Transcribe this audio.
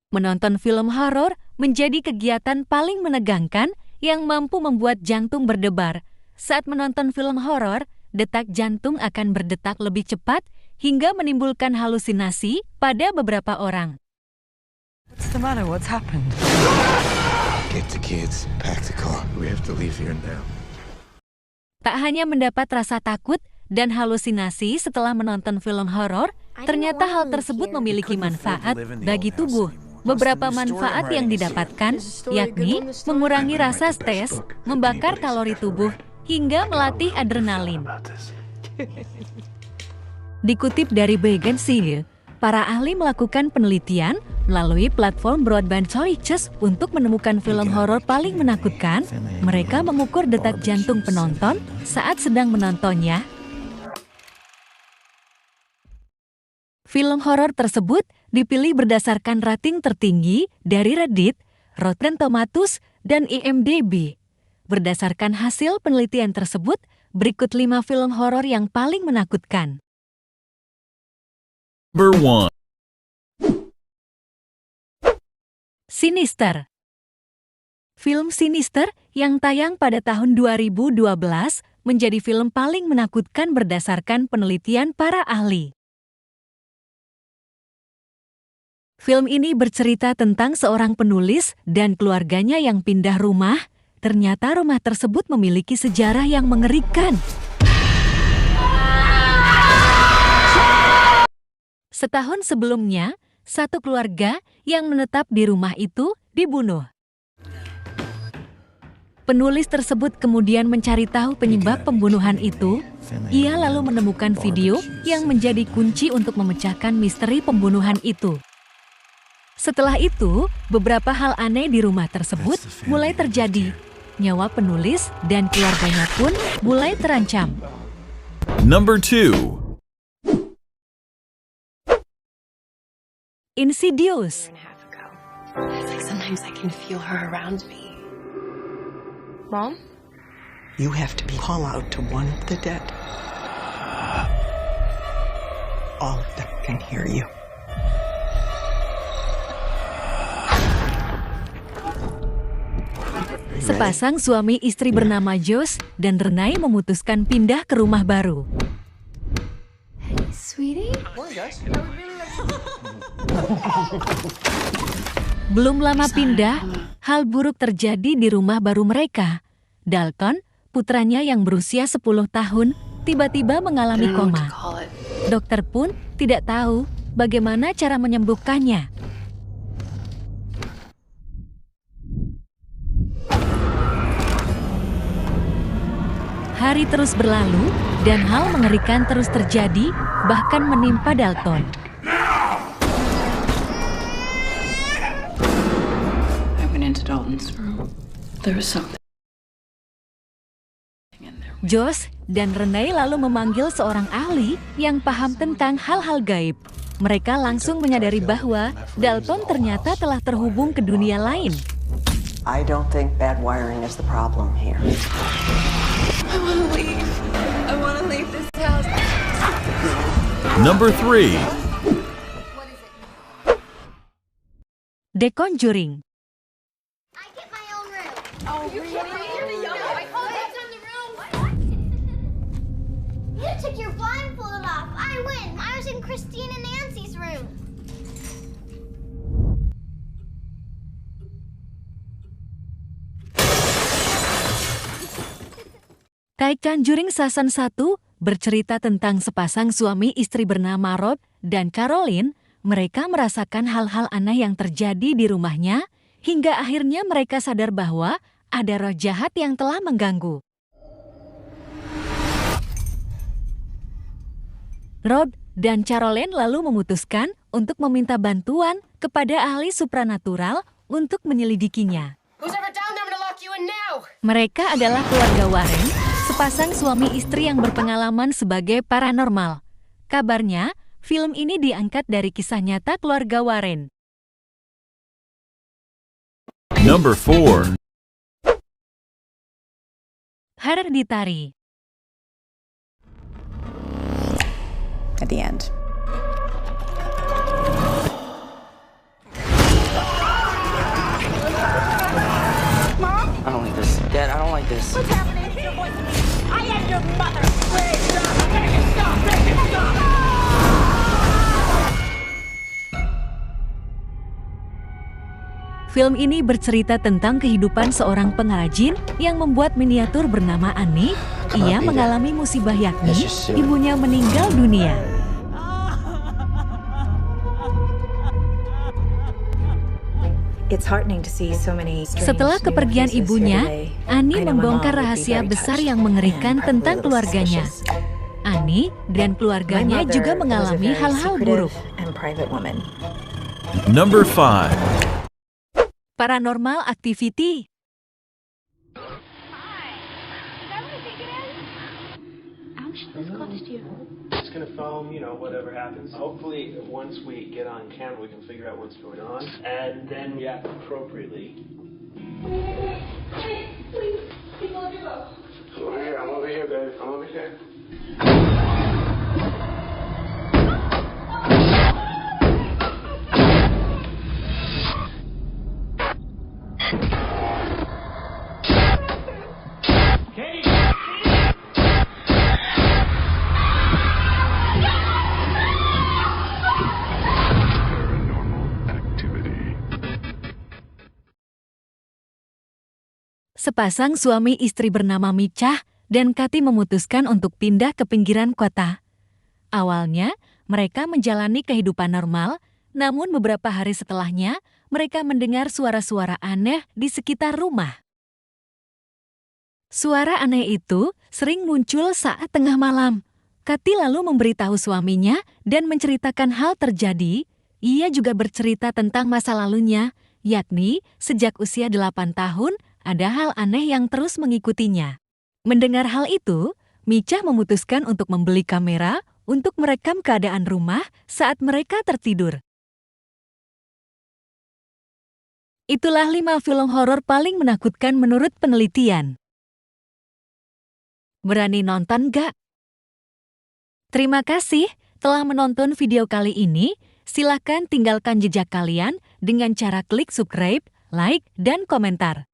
Menonton film horor menjadi kegiatan paling menegangkan yang mampu membuat jantung berdebar. Saat menonton film horor, detak jantung akan berdetak lebih cepat hingga menimbulkan halusinasi pada beberapa orang. What's the matter? What's happened? Get the kids, pack the car. We have to leave here now. Tak hanya mendapat rasa takut dan halusinasi setelah menonton film horor, ternyata hal tersebut memiliki manfaat bagi tubuh. Beberapa manfaat yang didapatkan, yakni mengurangi rasa stres, membakar kalori tubuh, hingga melatih adrenalin. Dikutip dari Begensee, para ahli melakukan penelitian melalui platform broadband choices untuk menemukan film horor paling menakutkan. Mereka mengukur detak jantung penonton saat sedang menontonnya. Film horor tersebut dipilih berdasarkan rating tertinggi dari Reddit, Rotten Tomatoes, dan IMDb. Berdasarkan hasil penelitian tersebut, berikut 5 film horor yang paling menakutkan. Number 1. Sinister. Film Sinister yang tayang pada tahun 2012 menjadi film paling menakutkan berdasarkan penelitian para ahli. Film ini bercerita tentang seorang penulis dan keluarganya yang pindah rumah. Ternyata rumah tersebut memiliki sejarah yang mengerikan. Setahun sebelumnya, satu keluarga yang menetap di rumah itu dibunuh. Penulis tersebut kemudian mencari tahu penyebab pembunuhan itu. Ia lalu menemukan video yang menjadi kunci untuk memecahkan misteri pembunuhan itu. Setelah itu, beberapa hal aneh di rumah tersebut mulai terjadi. Nyawa penulis dan keluarganya pun mulai terancam. Number 2. Insidious. It's like sometimes I can feel her around me. Mom? You have to call out to one of the dead. All of them can hear you. Sepasang suami istri bernama Josh dan Renai memutuskan pindah ke rumah baru. Hey, sweetie? Belum lama pindah, hal buruk terjadi di rumah baru mereka. Dalton, putranya yang berusia 10 tahun, tiba-tiba mengalami koma. Dokter pun tidak tahu bagaimana cara menyembuhkannya. Hari terus berlalu, dan hal mengerikan terus terjadi, bahkan menimpa Dalton. I went into Dalton's room. There was something in there. Josh dan Renee lalu memanggil seorang ahli yang paham tentang hal-hal gaib. Mereka langsung menyadari bahwa Dalton ternyata telah terhubung ke dunia lain. I don't think bad wiring is the problem here. I want to leave. I want to leave this house. Number 3. The Conjuring. I get my own room. Oh, really? You're the young one. Oh, that's on the room. You took your blindfold off. I win. I was in Christine and Nancy's room. The Conjuring Season 1 bercerita tentang sepasang suami istri bernama Rod dan Caroline. Mereka merasakan hal-hal aneh yang terjadi di rumahnya, hingga akhirnya mereka sadar bahwa ada roh jahat yang telah mengganggu. Rod dan Caroline lalu memutuskan untuk meminta bantuan kepada ahli supranatural untuk menyelidikinya. Mereka adalah keluarga Warren, sepasang suami istri yang berpengalaman sebagai paranormal. Kabarnya, film ini diangkat dari kisah nyata keluarga Warren. Number 4. Hereditary. at the end. I don't like this. Dad, I don't like this. What's happening? Your voice to me. I am your mother. Please stop. Make it stop. Make it stop. Film ini bercerita tentang kehidupan seorang pengrajin yang membuat miniatur bernama Annie. Ia mengalami musibah yakni ibunya meninggal dunia. Setelah kepergian ibunya, Annie membongkar rahasia besar yang mengerikan tentang keluarganya. Annie dan keluarganya juga mengalami hal-hal buruk. Number 5. Paranormal Activity. It's gonna film, whatever happens. Hopefully, once we get on camera, we can figure out what's going on, and then react appropriately. Hey, please over here. I'm over here, babe. I'm over here. Sepasang suami istri bernama Micha dan Kathy memutuskan untuk pindah ke pinggiran kota. Awalnya, mereka menjalani kehidupan normal, namun beberapa hari setelahnya, mereka mendengar suara-suara aneh di sekitar rumah. Suara aneh itu sering muncul saat tengah malam. Kathy lalu memberitahu suaminya dan menceritakan hal terjadi. Ia juga bercerita tentang masa lalunya, yakni sejak usia 8 tahun, ada hal aneh yang terus mengikutinya. Mendengar hal itu, Micha memutuskan untuk membeli kamera untuk merekam keadaan rumah saat mereka tertidur. Itulah 5 film horor paling menakutkan menurut penelitian. Berani nonton gak? Terima kasih telah menonton video kali ini. Silakan tinggalkan jejak kalian dengan cara klik subscribe, like, dan komentar.